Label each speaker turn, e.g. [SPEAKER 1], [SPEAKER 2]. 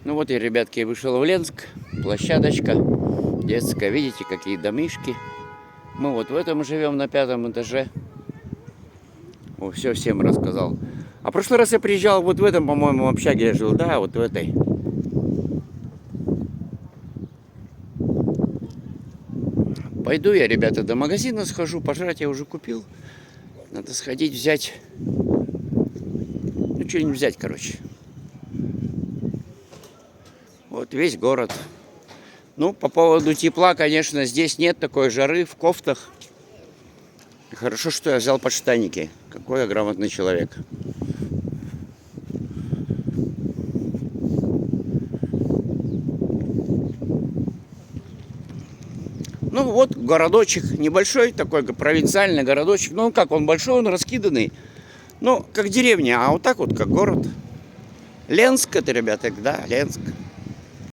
[SPEAKER 1] Ну вот и, ребятки, вышел в Ленск. Площадочка детская. Видите, какие домишки. Мы вот в этом живем на 5-м этаже. О, все всем рассказал. А в прошлый раз я приезжал вот в этом, по-моему, общаге я жил. Да, вот в этой. Пойду я, ребята, до магазина схожу. Пожрать я уже купил. Надо сходить, взять. Ну, что-нибудь взять, короче. Вот весь город. Ну, по поводу тепла, конечно, здесь нет такой жары в кофтах. Хорошо, что я взял подштанники. Какой я грамотный человек. Ну вот городочек, небольшой такой провинциальный городочек. Ну как, он большой, он раскиданный. Ну, как деревня, а вот так вот, как город. Ленск это, ребята, да, Ленск.